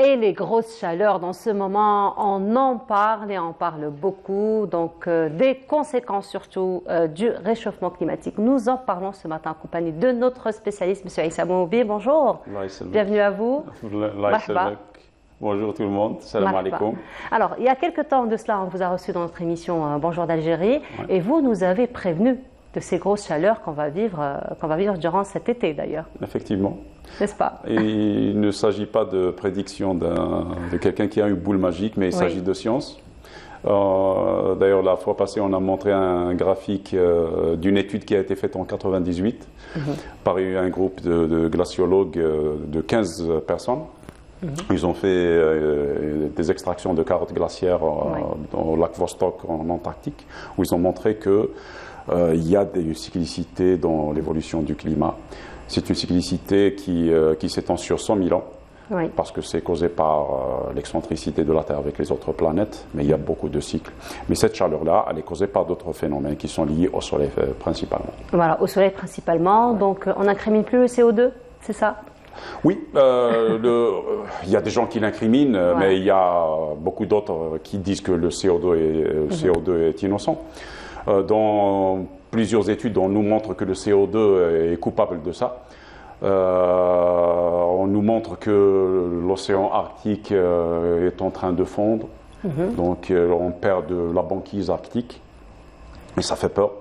Et les grosses chaleurs dans ce moment, on en parle et on parle beaucoup, donc des conséquences surtout du réchauffement climatique. Nous en parlons ce matin en compagnie de notre spécialiste, M. Aïssa Moubi. Bonjour, bienvenue à vous. Bonjour tout le monde, salam alaikum. Alors, il y a quelques temps de cela, on vous a reçu dans notre émission Bonjour d'Algérie, et vous nous avez prévenu de ces grosses chaleurs qu'on va vivre durant cet été d'ailleurs. Effectivement. N'est-ce pas? Et il ne s'agit pas de prédiction de quelqu'un qui a une boule magique, mais il s'agit de science. D'ailleurs, la fois passée, on a montré un graphique d'une étude qui a été faite en 1998 par un groupe de glaciologues de 15 personnes. Ils ont fait des extractions de carottes glaciaires au lac Vostok en Antarctique, où ils ont montré que il y a des cyclicités dans l'évolution du climat. C'est une cyclicité qui s'étend sur 100 000 ans, parce que c'est causé par l'excentricité de la Terre avec les autres planètes, mais il y a beaucoup de cycles. Mais cette chaleur-là, elle est causée par d'autres phénomènes qui sont liés au Soleil principalement. Voilà, au Soleil principalement. Donc on n'incrimine plus le CO2, c'est ça? Oui, il y a des gens qui l'incriminent, mais il y a beaucoup d'autres qui disent que le CO2 est innocent. Dans plusieurs études, on nous montre que le CO2 est coupable de ça. On nous montre que l'océan Arctique est en train de fondre, donc on perd de la banquise arctique, et ça fait peur.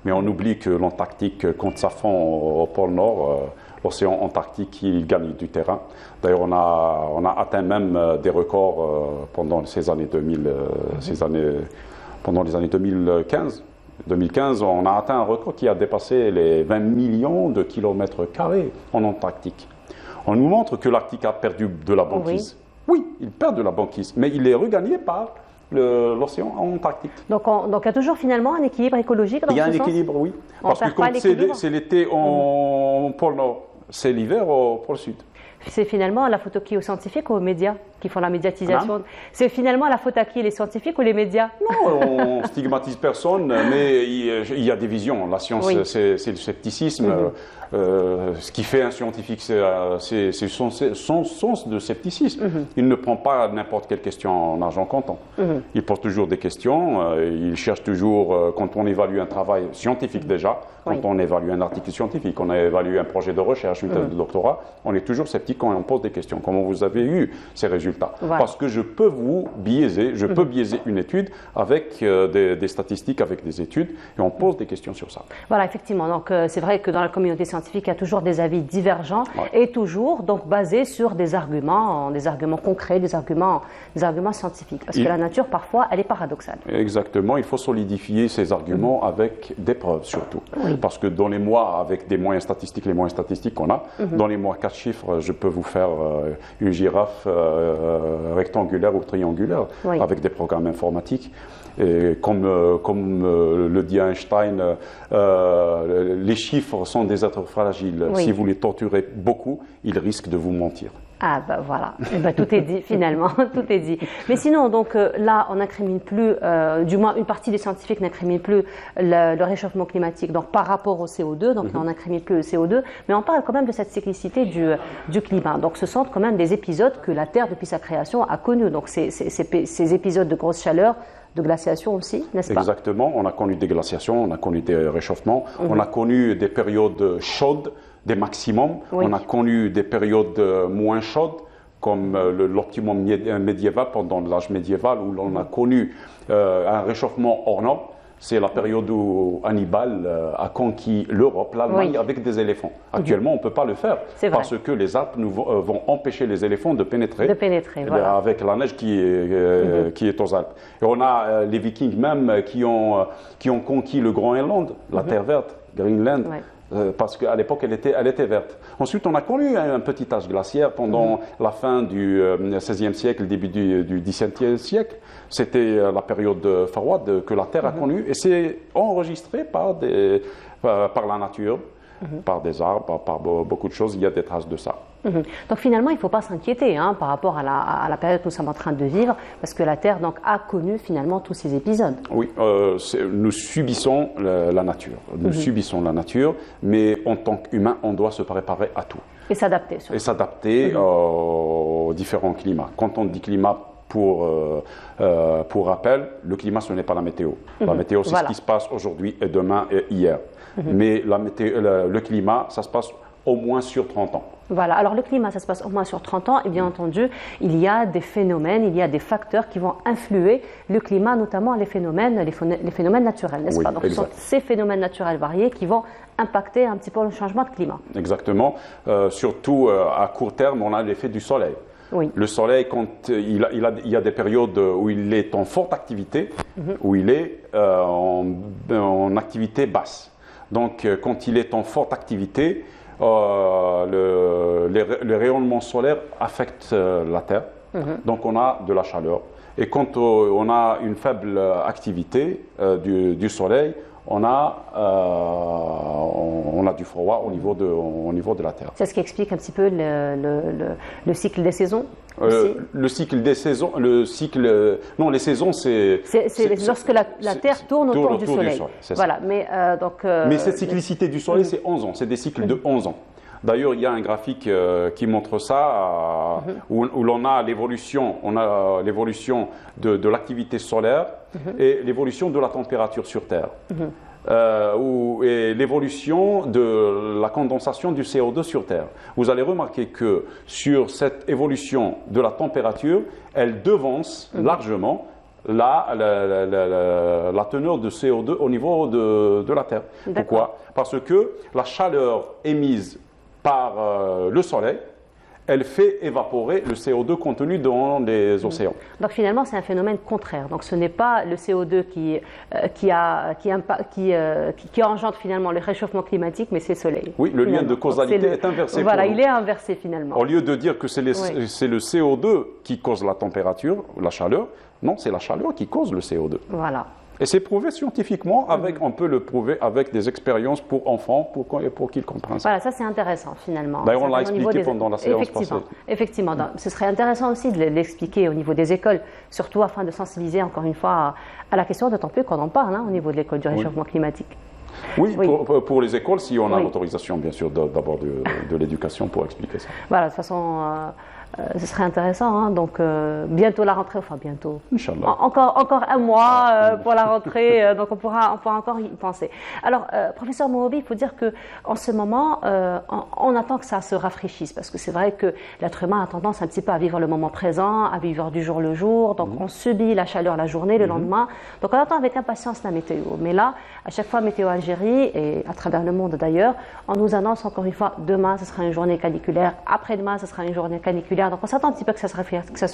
Mais on oublie que l'Antarctique, quand ça fond au pôle Nord, l'océan Antarctique, il gagne du terrain. D'ailleurs, on a atteint même des records pendant ces années 2000, pendant les années 2015. 2015, on a atteint un record qui a dépassé les 20 millions de kilomètres carrés en Antarctique. On nous montre que l'Arctique a perdu de la banquise. Oui, il perd de la banquise, mais il est regagné par l'océan Antarctique. Donc il y a toujours finalement un équilibre écologique dans ce sens? Il y a un équilibre, oui. Parce que quand c'est l'été au pôle Nord, c'est l'hiver au pôle Sud. C'est finalement la faute à qui? Aux scientifiques ou aux médias qui font la médiatisation? C'est finalement la faute à qui? Les scientifiques ou les médias? Non, on ne stigmatise personne, mais il y a des visions. La science, c'est le scepticisme. Ce qui fait un scientifique, c'est son sens de scepticisme. Il ne prend pas n'importe quelle question en argent comptant. Il pose toujours des questions. Il cherche toujours, quand on évalue un travail scientifique déjà, quand on évalue un article scientifique, on a évalué un projet de recherche, une thèse de doctorat, on est toujours sceptique quand on pose des questions. Comment vous avez eu ces résultats? Parce que je peux vous biaiser, je peux biaiser une étude avec des statistiques, avec des études, et on pose des questions sur ça. Voilà, effectivement. Donc c'est vrai que dans la communauté scientifique, il y a toujours des avis divergents et toujours donc basés sur des arguments concrets, des arguments scientifiques. Parce que la nature, parfois, elle est paradoxale. Exactement. Il faut solidifier ces arguments avec des preuves surtout. Parce que dans les mois, avec des moyens statistiques, les moyens statistiques qu'on a, dans les mois 4 chiffres, je peux vous faire une girafe rectangulaire ou triangulaire avec des programmes informatiques. Et comme le dit Einstein, les chiffres sont des êtres fragiles. Si vous les torturez beaucoup, ils risquent de vous mentir. Ah ben voilà, tout est dit finalement, tout est dit. Mais sinon, donc là, on n'incrimine plus, du moins une partie des scientifiques n'incrimine plus le réchauffement climatique donc, par rapport au CO2, donc on n'incrimine plus le CO2, mais on parle quand même de cette cyclicité du climat. Donc ce sont quand même des épisodes que la Terre, depuis sa création, a connus. Donc ces épisodes de grosse chaleur, de glaciation aussi, n'est-ce pas? Exactement, on a connu des glaciations, on a connu des réchauffements, on a connu des périodes chaudes, des maximums, on a connu des périodes moins chaudes, comme l'optimum médiéval pendant l'âge médiéval, où l'on a connu un réchauffement hors norme. C'est la période où Hannibal a conquis l'Europe, l'Allemagne, avec des éléphants. Actuellement, on ne peut pas le faire parce que les Alpes vont empêcher les éléphants de pénétrer, avec la neige qui est aux Alpes. Et on a les Vikings même qui ont conquis le Groenland, la terre verte, Greenland. Parce qu'à l'époque, elle était verte. Ensuite, on a connu un petit âge glaciaire pendant la fin du XVIe siècle, début du XVIIe siècle. C'était la période froide que la Terre a connue, et c'est enregistré par la nature, par des arbres, par beaucoup de choses. Il y a des traces de ça. Donc finalement, il ne faut pas s'inquiéter par rapport à la période que nous sommes en train de vivre, parce que la Terre donc, a connu finalement tous ces épisodes. Oui, nous subissons la nature. Nous subissons la nature, mais en tant qu'humains, on doit se préparer à tout. Et s'adapter. Et s'adapter aux différents climats. Quand on dit climat, pour rappel, le climat, ce n'est pas la météo. La météo, c'est ce qui se passe aujourd'hui et demain et hier. Mais le climat, ça se passe au moins sur 30 ans. Voilà, alors le climat, ça se passe au moins sur 30 ans et bien entendu, il y a des phénomènes, il y a des facteurs qui vont influer le climat, notamment les phénomènes naturels, n'est-ce pas? Donc ce sont ces phénomènes naturels variés qui vont impacter un petit peu le changement de climat. Exactement, surtout à court terme, on a l'effet du soleil. Oui. Le soleil, quand il y a des périodes où il est en forte activité, où il est en activité basse. Donc quand il est en forte activité, les rayonnements solaires affectent la Terre, donc on a de la chaleur. Et quand on a une faible activité du Soleil, on a du froid au niveau de la Terre. C'est ce qui explique un petit peu le cycle des saisons. Le cycle des saisons, les saisons, c'est lorsque la Terre tourne autour du Soleil. Voilà, mais cette cyclicité du Soleil, c'est 11 ans, c'est des cycles de 11 ans. D'ailleurs, il y a un graphique qui montre ça, où l'on a l'évolution, de l'activité solaire et l'évolution de la température sur Terre. Et l'évolution de la condensation du CO2 sur Terre. Vous allez remarquer que sur cette évolution de la température, elle devance largement la teneur de CO2 au niveau de la Terre. Pourquoi? Parce que la chaleur émise par le Soleil, elle fait évaporer le CO2 contenu dans les océans. Donc finalement, c'est un phénomène contraire. Donc ce n'est pas le CO2 qui engendre finalement le réchauffement climatique, mais c'est le Soleil. Oui, le lien de causalité est inversé. Voilà, il est inversé finalement. Au lieu de dire que c'est le CO2 qui cause la température, la chaleur, non, c'est la chaleur qui cause le CO2. Voilà. Et c'est prouvé scientifiquement, on peut le prouver avec des expériences pour enfants, pour qu'ils comprennent ça. Voilà, ça c'est intéressant finalement. D'ailleurs, on l'a expliqué pendant la séance passée. Effectivement, ce serait intéressant aussi de l'expliquer au niveau des écoles, surtout afin de sensibiliser encore une fois à la question, d'autant plus qu'on en parle au niveau de l'école du réchauffement climatique. Oui, pour les écoles, si on a l'autorisation, bien sûr, d'abord de l'éducation pour expliquer ça. Voilà, de toute façon, ce serait intéressant. Donc, bientôt la rentrée, enfin bientôt. Inch'Allah. Encore un mois pour la rentrée, donc on pourra encore y penser. Alors, professeur Mouhobi, il faut dire qu'en ce moment, on attend que ça se rafraîchisse, parce que c'est vrai que l'être humain a tendance un petit peu à vivre le moment présent, à vivre du jour le jour, donc on subit la chaleur la journée, le lendemain. Donc on attend avec impatience la météo. Mais là, à chaque fois, Météo Algérie, et à travers le monde d'ailleurs, on nous annonce encore une fois, demain ce sera une journée caniculaire, après-demain ce sera une journée caniculaire. Donc on s'attend un petit peu que ça se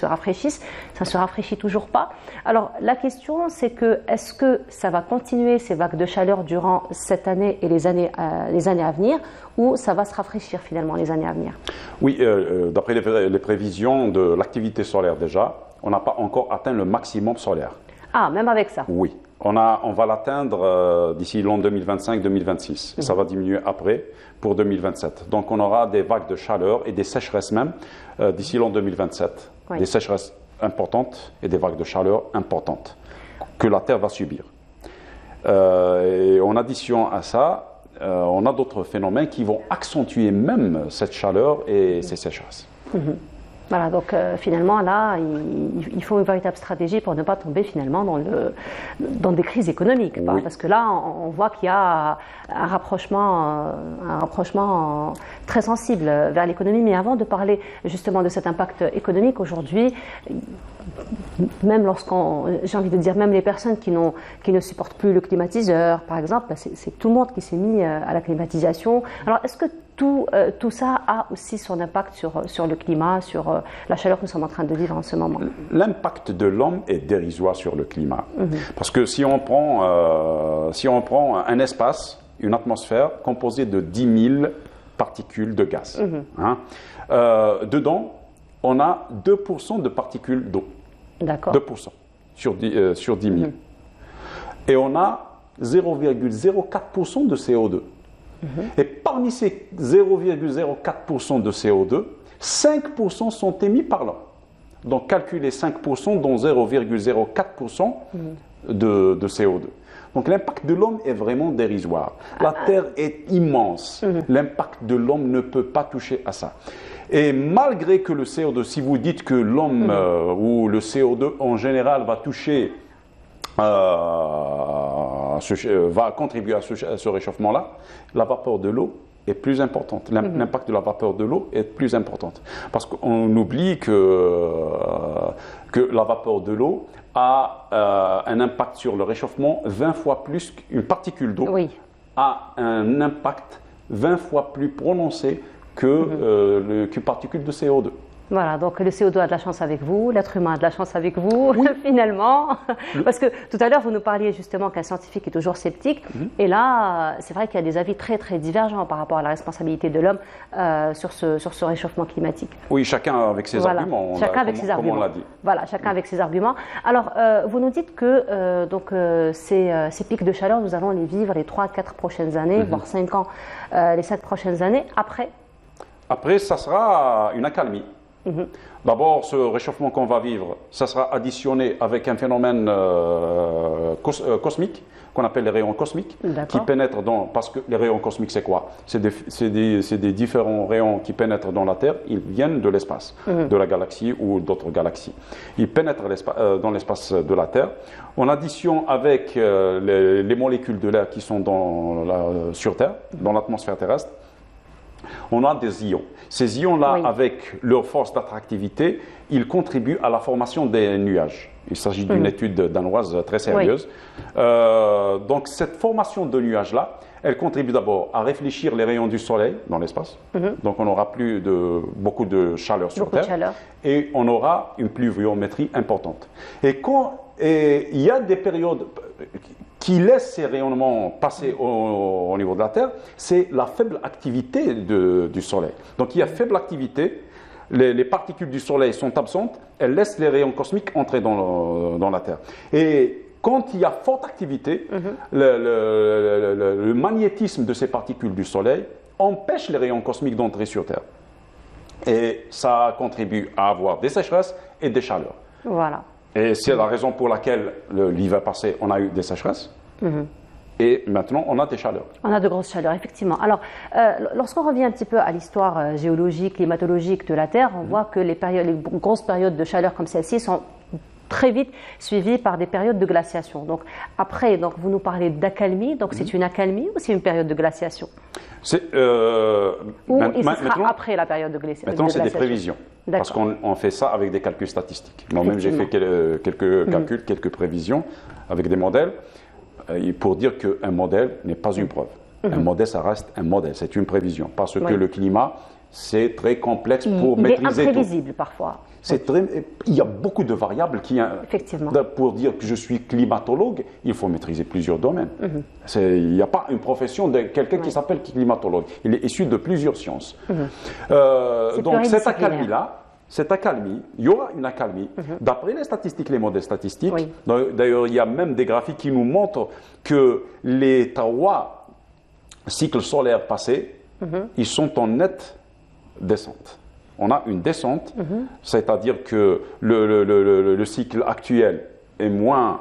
rafraîchisse. Ça ne se rafraîchit toujours pas. Alors la question, c'est que est-ce que ça va continuer ces vagues de chaleur durant cette année et les années à venir, ou ça va se rafraîchir finalement les années à venir? Oui, d'après les prévisions de l'activité solaire déjà, on n'a pas encore atteint le maximum solaire. Ah, même avec ça? Oui. On va l'atteindre d'ici l'an 2025-2026. Ça va diminuer après pour 2027. Donc on aura des vagues de chaleur et des sécheresses même d'ici l'an 2027. Des sécheresses importantes et des vagues de chaleur importantes que la Terre va subir. Et en addition à ça, on a d'autres phénomènes qui vont accentuer même cette chaleur et ces sécheresses. Voilà, donc finalement là, il faut une véritable stratégie pour ne pas tomber finalement dans des crises économiques. Parce que là, on voit qu'il y a un rapprochement très sensible vers l'économie. Mais avant de parler justement de cet impact économique, aujourd'hui, même j'ai envie de dire, même les personnes qui ne supportent plus le climatiseur, par exemple, c'est tout le monde qui s'est mis à la climatisation. Alors, est-ce que tout ça a aussi son impact sur le climat, sur la chaleur que nous sommes en train de vivre en ce moment? L'impact de l'homme est dérisoire sur le climat. Parce que si on prend un espace, une atmosphère composée de 10 000 particules de gaz, dedans, on a 2% de particules d'eau. D'accord. 2% sur 10 000. Et on a 0,04% de CO2. Et parmi ces 0,04% de CO2, 5% sont émis par l'homme. Donc calculer 5% dont 0,04%, de CO2. Donc l'impact de l'homme est vraiment dérisoire. La Terre est immense. L'impact de l'homme ne peut pas toucher à ça. Et malgré que le CO2, si vous dites que l'homme ou le CO2 en général va toucher, va contribuer à ce réchauffement-là, la vapeur de l'eau est plus importante. L'impact de la vapeur de l'eau est plus important. Parce qu'on oublie que la vapeur de l'eau a un impact sur le réchauffement 20 fois plus qu'une particule d'eau, a un impact 20 fois plus prononcé qu'une particule de CO2. Voilà, donc le CO2 a de la chance avec vous, l'être humain a de la chance avec vous, finalement. Parce que tout à l'heure, vous nous parliez justement qu'un scientifique est toujours sceptique. Et là, c'est vrai qu'il y a des avis très, très divergents par rapport à la responsabilité de l'homme sur ce réchauffement climatique. Oui, chacun avec ses arguments. Chacun avec ses arguments. Comme on l'a dit. Voilà, chacun avec ses arguments. Alors, vous nous dites que ces pics de chaleur, nous allons les vivre les 3-4 prochaines années, voire 5 ans, les 7 prochaines années. Après, ça sera une accalmie. D'abord, ce réchauffement qu'on va vivre, ça sera additionné avec un phénomène cosmique, qu'on appelle les rayons cosmiques, qui pénètrent parce que les rayons cosmiques, c'est quoi? C'est des différents rayons qui pénètrent dans la Terre, ils viennent de l'espace, de la galaxie ou d'autres galaxies. Ils pénètrent dans l'espace de la Terre. En addition avec les molécules de l'air qui sont sur Terre, dans l'atmosphère terrestre, on a des ions. Ces ions-là, avec leur force d'attractivité, ils contribuent à la formation des nuages. Il s'agit d'une étude danoise très sérieuse. Donc cette formation de nuages-là, elle contribue d'abord à réfléchir les rayons du soleil dans l'espace. Donc on n'aura plus beaucoup de chaleur sur Terre. Et on aura une pluviométrie importante. Et il y a des périodes qui laissent ces rayonnements passer au niveau de la Terre, c'est la faible activité du Soleil. Donc il y a faible activité, les particules du Soleil sont absentes, elles laissent les rayons cosmiques entrer dans la Terre. Et quand il y a forte activité, le magnétisme de ces particules du Soleil empêche les rayons cosmiques d'entrer sur Terre. Et ça contribue à avoir des sécheresses et des chaleurs. Voilà. Et c'est la raison pour laquelle l'hiver passé, on a eu des sécheresses. Et maintenant, on a des chaleurs. On a de grosses chaleurs, effectivement. Alors, lorsqu'on revient un petit peu à l'histoire géologique, climatologique de la Terre, on voit que les grosses périodes de chaleur comme celle-ci sont très vite suivies par des périodes de glaciation. Donc, après, vous nous parlez d'accalmie. Donc, c'est une accalmie ou c'est une période de glaciation? Ou il sera après la période de glaciation? Maintenant, c'est des prévisions. Parce qu'on fait ça avec des calculs statistiques. Moi-même, j'ai fait quelques calculs, quelques prévisions avec des modèles pour dire qu'un modèle n'est pas une preuve. Un modèle, ça reste un modèle, c'est une prévision. Parce que le climat, c'est très complexe pour maîtriser tout. Il est imprévisible parfois. Il y a beaucoup de variables Effectivement. Pour dire que je suis climatologue, il faut maîtriser plusieurs domaines. Il n'y a pas une profession de quelqu'un qui s'appelle climatologue. Il est issu de plusieurs sciences. Donc cette accalmie, il y aura une accalmie. D'après les statistiques, les modèles statistiques, d'ailleurs il y a même des graphiques qui nous montrent que les 3 cycles solaires passés, ils sont en nette descente. On a une descente, c'est-à-dire que le cycle actuel est moins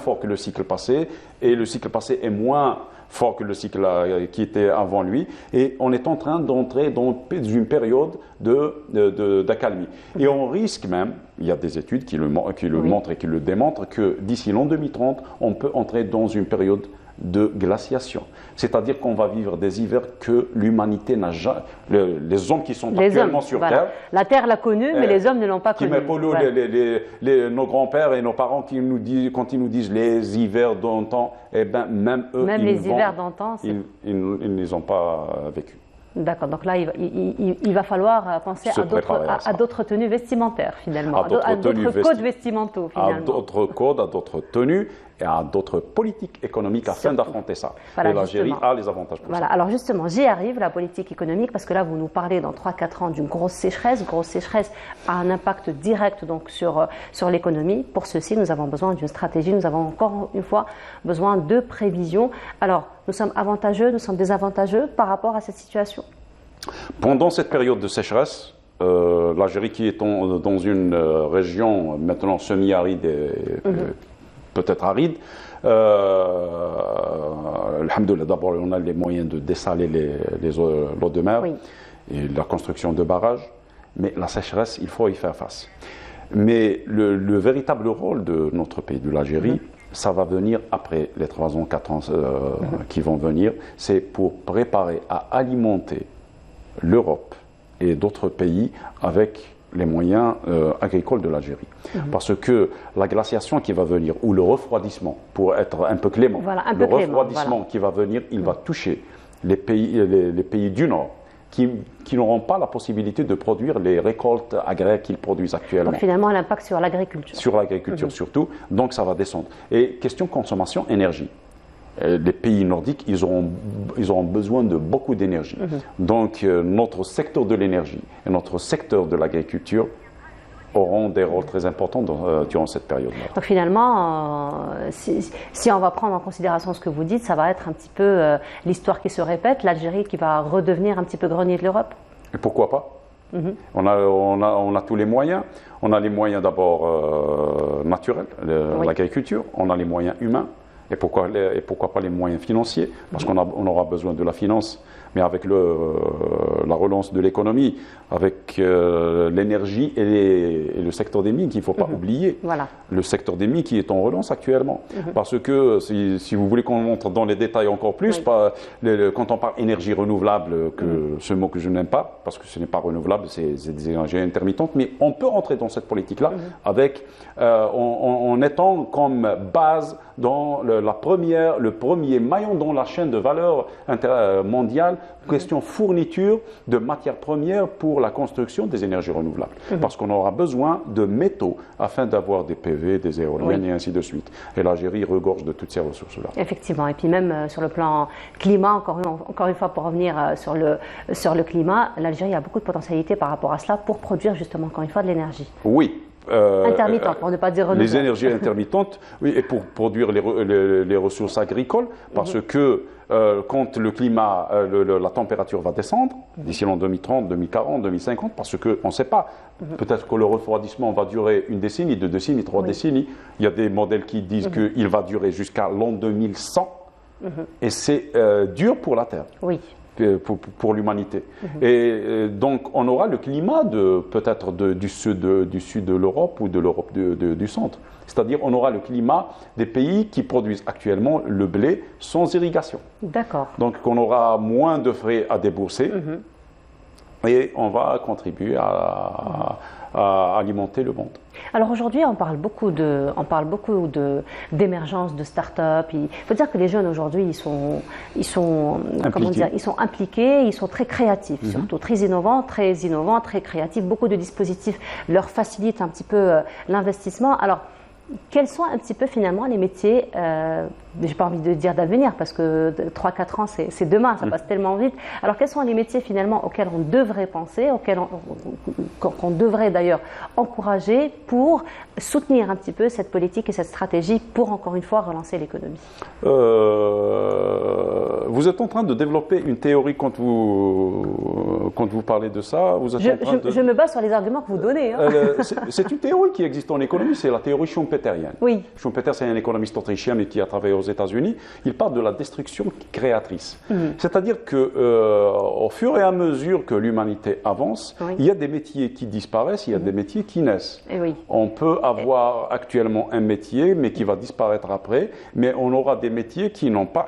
fort que le cycle passé, et le cycle passé est moins fort que le cycle qui était avant lui, et on est en train d'entrer dans une période d'accalmie. Et on risque même, il y a des études qui le montrent et qui le démontrent, que d'ici l'an 2030, on peut entrer dans une période de glaciation. C'est-à-dire qu'on va vivre des hivers que l'humanité n'a jamais... Les hommes qui sont actuellement sur Terre... La Terre l'a connu, mais les hommes ne l'ont pas connu. Nos grands-pères et nos parents quand ils nous disent les hivers d'antan, eh ben, même eux, hivers d'antan, ils ne les ont pas vécus. D'accord, donc là, il va falloir penser à d'autres tenues vestimentaires, finalement, à d'autres codes vestimentaires, finalement. À d'autres codes, à d'autres tenues et à d'autres politiques économiques afin d'affronter ça. Voilà, et l'Algérie a les avantages pour ça. Alors justement, j'y arrive, la politique économique, parce que là, vous nous parlez dans 3-4 ans d'une grosse sécheresse. Grosse sécheresse a un impact direct donc, sur l'économie. Pour ceci, nous avons besoin d'une stratégie, nous avons encore une fois besoin de prévisions. Alors, nous sommes avantageux, nous sommes désavantageux par rapport à cette situation? Pendant cette période de sécheresse, l'Algérie qui est dans une région maintenant semi-aride et peut-être aride, alhamdoulilah, d'abord on a les moyens de dessaler l'eau de mer et la construction de barrages, mais la sécheresse, il faut y faire face. Mais le véritable rôle de notre pays, de l'Algérie, ça va venir après les 3 ans, 4 ans qui vont venir. C'est pour préparer à alimenter l'Europe et d'autres pays avec les moyens agricoles de l'Algérie. Parce que la glaciation qui va venir, ou le refroidissement, pour être un peu clément, le refroidissement qui va venir, il va toucher les pays du Nord, qui n'auront pas la possibilité de produire les récoltes agraires qu'ils produisent actuellement. Donc finalement, l'impact sur l'agriculture. Sur l'agriculture surtout, donc ça va descendre. Et question consommation, énergie. Les pays nordiques, ils auront besoin de beaucoup d'énergie. Donc notre secteur de l'énergie et notre secteur de l'agriculture auront des rôles très importants durant cette période-là. Donc finalement, si on va prendre en considération ce que vous dites, ça va être un petit peu l'histoire qui se répète, l'Algérie qui va redevenir un petit peu grenier de l'Europe. Et pourquoi pas? On a tous les moyens. On a les moyens d'abord naturels, l'agriculture. On a les moyens humains. Et pourquoi pas les moyens financiers? Parce qu'on aura besoin de la finance, mais avec la relance de l'économie, avec l'énergie et le secteur des mines qu'il ne faut pas oublier. Voilà. Le secteur des mines qui est en relance actuellement. Parce que, si vous voulez qu'on entre dans les détails encore plus, quand on parle énergie renouvelable, ce mot que je n'aime pas, parce que ce n'est pas renouvelable, c'est des énergies intermittentes, mais on peut entrer dans cette politique-là en étant comme base dans le premier maillon dans la chaîne de valeur mondiale, question fourniture de matières premières pour la construction des énergies renouvelables. Parce qu'on aura besoin de métaux afin d'avoir des PV, des éoliennes et ainsi de suite. Et l'Algérie regorge de toutes ces ressources-là. Effectivement. Et puis même sur le plan climat, encore une fois pour revenir sur le climat, l'Algérie a beaucoup de potentialités par rapport à cela pour produire justement encore une fois de l'énergie. Oui. Intermittentes, pour ne pas dire renouvelables. Les énergies intermittentes, oui, et pour produire les ressources agricoles, parce que quand le climat, la température va descendre, d'ici l'an 2030, 2040, 2050, parce qu'on ne sait pas, peut-être que le refroidissement va durer 1 décennie, 2 décennies, 3 décennies. Il y a des modèles qui disent qu'il va durer jusqu'à l'an 2100, et c'est dur pour la Terre. Oui. Pour l'humanité. Et donc, on aura le climat peut-être du sud de l'Europe ou de l'Europe du centre. C'est-à-dire, on aura le climat des pays qui produisent actuellement le blé sans irrigation. D'accord. Donc, on aura moins de frais à débourser et on va contribuer à alimenter le monde. Alors aujourd'hui, on parle beaucoup d'émergence, de start-up. Il faut dire que les jeunes aujourd'hui, ils sont impliqués, ils sont très créatifs, surtout très innovants, très créatifs. Beaucoup de dispositifs leur facilitent un petit peu l'investissement. Alors, quels sont un petit peu finalement les métiers, je n'ai pas envie de dire d'avenir parce que 3-4 ans c'est demain, ça passe tellement vite. Alors quels sont les métiers finalement auxquels on devrait penser, qu'on devrait d'ailleurs encourager pour soutenir un petit peu cette politique et cette stratégie pour encore une fois relancer l'économie? Vous êtes en train de développer une théorie quand vous parlez de ça. Je me base sur les arguments que vous donnez. C'est une théorie qui existe en économie, c'est la théorie schumpeterienne. Oui. Schumpeter, c'est un économiste autrichien mais qui a travaillé aux États-Unis. Il parle de la destruction créatrice. C'est-à-dire qu'au fur et à mesure que l'humanité avance, il y a des métiers qui disparaissent, il y a des métiers qui naissent. On peut avoir actuellement un métier mais qui va disparaître après, mais on aura des métiers qui n'ont pas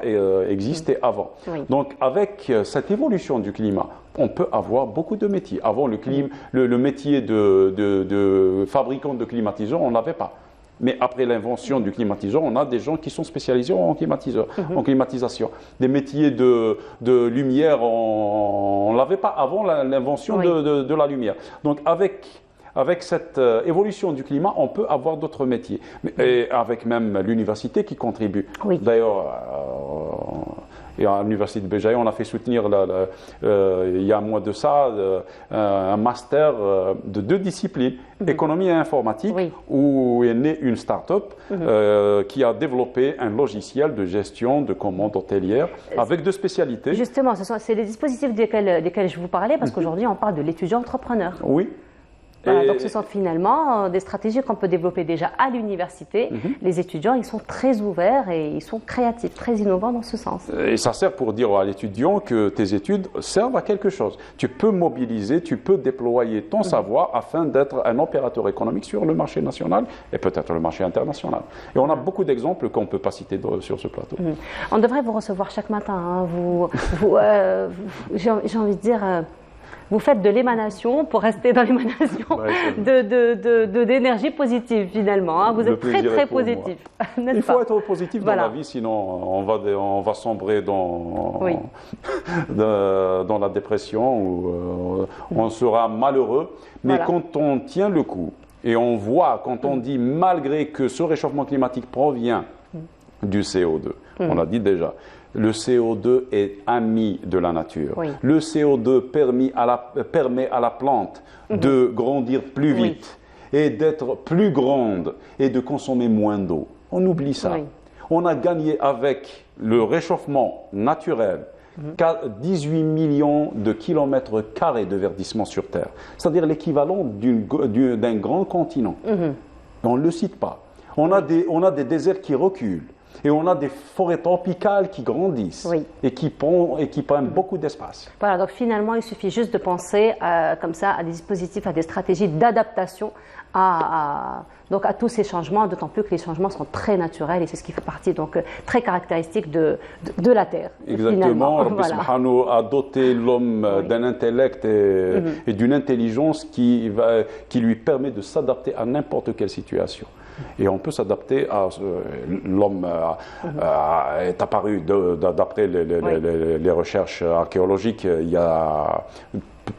existé avant. Donc avec cette évolution du climat, on peut avoir beaucoup de métiers. Avant, le métier de fabricant de climatiseurs, on n'avait pas. Mais après l'invention du climatiseur, on a des gens qui sont spécialisés en climatisation. Des métiers de lumière, on ne l'avait pas avant l'invention de la lumière. Donc avec cette évolution du climat, on peut avoir d'autres métiers. Et avec même l'université qui contribue. D'ailleurs, Et à l'université de Béjaïa, on a fait soutenir, il y a un mois de ça, un master de 2 disciplines, économie et informatique, où est née une start-up qui a développé un logiciel de gestion de commandes hôtelières avec 2 spécialités. Justement, c'est les dispositifs desquels je vous parlais, parce qu'aujourd'hui, on parle de l'étudiant entrepreneur. Oui. Voilà, donc ce sont finalement des stratégies qu'on peut développer déjà à l'université. Les étudiants, ils sont très ouverts et ils sont créatifs, très innovants dans ce sens. Et ça sert pour dire à l'étudiant que tes études servent à quelque chose. Tu peux mobiliser, tu peux déployer ton savoir afin d'être un opérateur économique sur le marché national et peut-être le marché international. Et on a beaucoup d'exemples qu'on ne peut pas citer sur ce plateau. On devrait vous recevoir chaque matin. Hein. J'ai envie de dire... vous faites de l'émanation pour rester dans l'émanation d'énergie positive finalement. Hein. Vous êtes très positif. Il faut être positif dans la vie, sinon on va sombrer dans la dépression ou on sera malheureux. Mais quand on tient le coup et on voit, quand on dit malgré que ce réchauffement climatique provient du CO2, on l'a dit déjà, le CO2 est ami de la nature. Le CO2 permet à la plante de grandir plus vite et d'être plus grande et de consommer moins d'eau. On oublie ça. On a gagné avec le réchauffement naturel 18 millions de kilomètres carrés de verdissement sur Terre. C'est-à-dire l'équivalent d'un grand continent. On ne le cite pas. On a des déserts qui reculent. Et on a des forêts tropicales qui grandissent et qui prennent beaucoup d'espace. Voilà, donc finalement, il suffit juste de penser comme ça à des dispositifs, à des stratégies d'adaptation à tous ces changements, d'autant plus que les changements sont très naturels et c'est ce qui fait partie, donc très caractéristique de la Terre. Exactement. Rabbi Subhanahu a doté l'homme d'un intellect et d'une intelligence qui lui permet de s'adapter à n'importe quelle situation. Et on peut s'adapter à... L'homme est apparu, d'après les recherches archéologiques, il y a...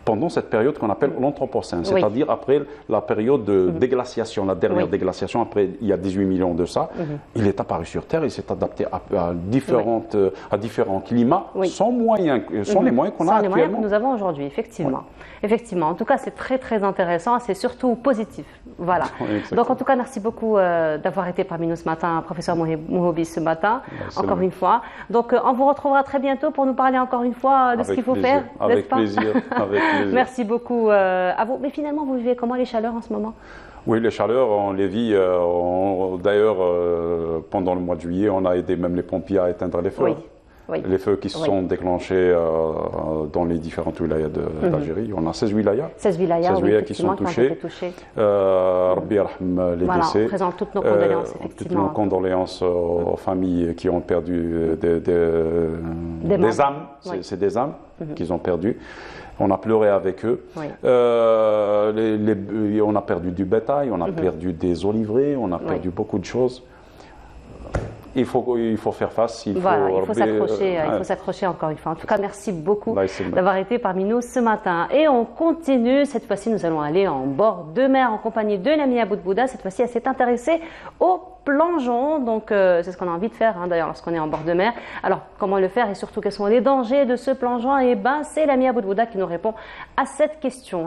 pendant cette période qu'on appelle l'Anthropocène, c'est-à-dire après la période de déglaciation, la dernière déglaciation, après il y a 18 millions de ça, il est apparu sur Terre, il s'est adapté à différents climats, sans les moyens qu'on a actuellement. Sans les moyens que nous avons aujourd'hui, effectivement. Effectivement, en tout cas, c'est très intéressant, c'est surtout positif. Voilà. Donc, en tout cas, merci beaucoup d'avoir été parmi nous ce matin, professeur Mouhobi, ce matin, encore une fois. Donc, on vous retrouvera très bientôt pour nous parler encore une fois de ce qu'il faut faire, n'est-ce pas ? Avec plaisir. Merci beaucoup à vous. Mais finalement, vous vivez comment les chaleurs en ce moment ? Oui, les chaleurs, on les vit. D'ailleurs, pendant le mois de juillet, on a aidé même les pompiers à éteindre les feux. Les feux qui se sont déclenchés dans les différentes wilayas d'Algérie. On a 16 wilayas. 16 wilayas qui sont touchés. Rabbi Yarham les décès. On présente toutes nos condoléances, effectivement. Toutes nos condoléances aux familles qui ont perdu des âmes. C'est des âmes qu'ils ont perdues. On a pleuré avec eux. On a perdu du bétail, on a perdu des oliviers, on a perdu beaucoup de choses. Il faut faire face. Il faut s'accrocher encore une fois. En tout cas, merci beaucoup d'avoir été parmi nous ce matin. Et on continue. Cette fois-ci, nous allons aller en bord de mer en compagnie de Lamia Boudbouda. Cette fois-ci, elle s'est intéressée au plongeon. Donc, c'est ce qu'on a envie de faire d'ailleurs lorsqu'on est en bord de mer. Alors, comment le faire et surtout quels sont les dangers de ce plongeon? Eh bien, c'est Lamia Boudbouda qui nous répond à cette question.